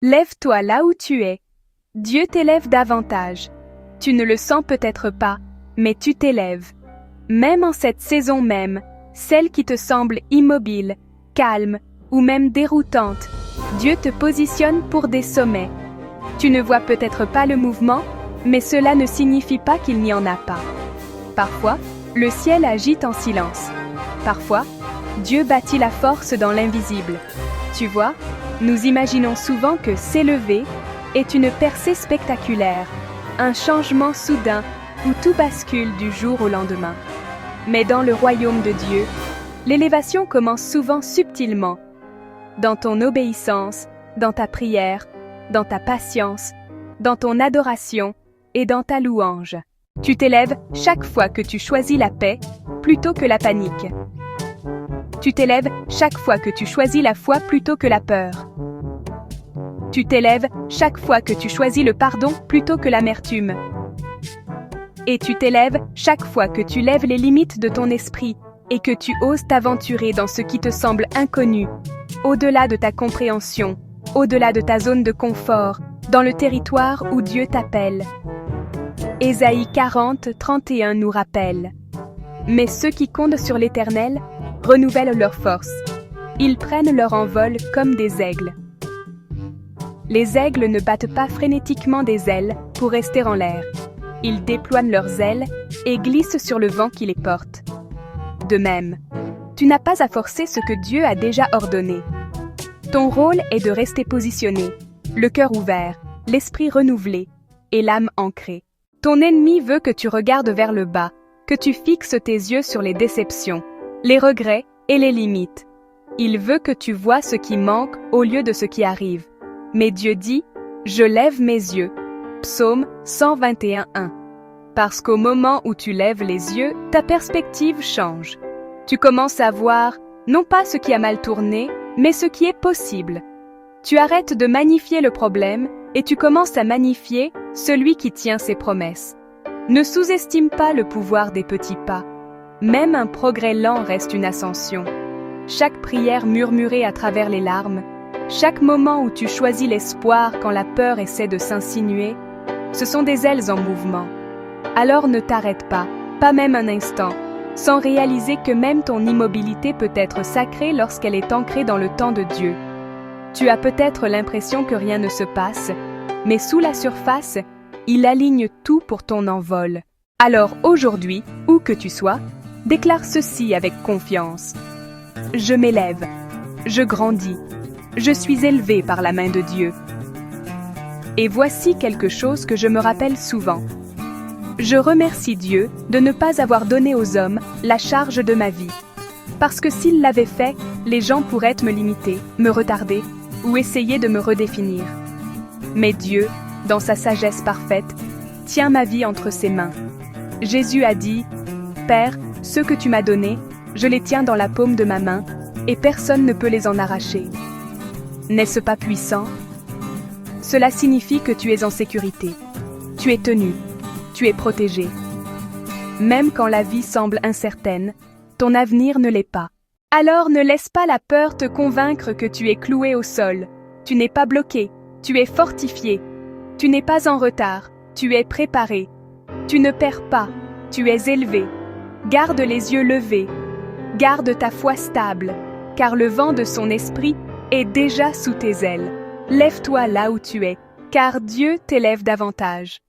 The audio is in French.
Lève-toi là où tu es. Dieu t'élève davantage. Tu ne le sens peut-être pas, mais tu t'élèves. Même en cette saison même, celle qui te semble immobile, calme ou même déroutante, Dieu te positionne pour des sommets. Tu ne vois peut-être pas le mouvement, mais cela ne signifie pas qu'il n'y en a pas. Parfois, le ciel agite en silence. Parfois, Dieu bâtit la force dans l'invisible. Tu vois, nous imaginons souvent que s'élever est une percée spectaculaire, un changement soudain où tout bascule du jour au lendemain. Mais dans le royaume de Dieu, l'élévation commence souvent subtilement, dans ton obéissance, dans ta prière, dans ta patience, dans ton adoration et dans ta louange. Tu t'élèves chaque fois que tu choisis la paix plutôt que la panique. Tu t'élèves chaque fois que tu choisis la foi plutôt que la peur. Tu t'élèves chaque fois que tu choisis le pardon plutôt que l'amertume. Et tu t'élèves chaque fois que tu lèves les limites de ton esprit et que tu oses t'aventurer dans ce qui te semble inconnu, au-delà de ta compréhension, au-delà de ta zone de confort, dans le territoire où Dieu t'appelle. Ésaïe 40, 31 nous rappelle: Mais ceux qui comptent sur l'Éternel renouvellent leur force. Ils prennent leur envol comme des aigles. Les aigles ne battent pas frénétiquement des ailes pour rester en l'air. Ils déploient leurs ailes et glissent sur le vent qui les porte. De même, tu n'as pas à forcer ce que Dieu a déjà ordonné. Ton rôle est de rester positionné, le cœur ouvert, l'esprit renouvelé et l'âme ancrée. Ton ennemi veut que tu regardes vers le bas, que tu fixes tes yeux sur les déceptions, les regrets et les limites. Il veut que tu vois ce qui manque au lieu de ce qui arrive. Mais Dieu dit: Je lève mes yeux. Psaume 121:1. Parce qu'au moment où tu lèves les yeux, ta perspective change. Tu commences à voir, non pas ce qui a mal tourné, mais ce qui est possible. Tu arrêtes de magnifier le problème et tu commences à magnifier celui qui tient ses promesses. Ne sous-estime pas le pouvoir des petits pas. Même un progrès lent reste une ascension. Chaque prière murmurée à travers les larmes, chaque moment où tu choisis l'espoir quand la peur essaie de s'insinuer, ce sont des ailes en mouvement. Alors ne t'arrête pas, pas même un instant, sans réaliser que même ton immobilité peut être sacrée lorsqu'elle est ancrée dans le temps de Dieu. Tu as peut-être l'impression que rien ne se passe, mais sous la surface, il aligne tout pour ton envol. Alors aujourd'hui, où que tu sois, déclare ceci avec confiance. Je m'élève, je grandis, je suis élevé par la main de Dieu. Et voici quelque chose que je me rappelle souvent. Je remercie Dieu de ne pas avoir donné aux hommes la charge de ma vie. Parce que s'il l'avait fait, les gens pourraient me limiter, me retarder ou essayer de me redéfinir. Mais Dieu, dans sa sagesse parfaite, tient ma vie entre ses mains. Jésus a dit: Père, ceux que tu m'as donnés, je les tiens dans la paume de ma main, et personne ne peut les en arracher. N'est-ce pas puissant? Cela signifie que tu es en sécurité. Tu es tenu. Tu es protégé. Même quand la vie semble incertaine, ton avenir ne l'est pas. Alors ne laisse pas la peur te convaincre que tu es cloué au sol. Tu n'es pas bloqué. Tu es fortifié. Tu n'es pas en retard. Tu es préparé. Tu ne perds pas. Tu es élevé. Garde les yeux levés. Garde ta foi stable, car le vent de son esprit est déjà sous tes ailes. Lève-toi là où tu es, car Dieu t'élève davantage.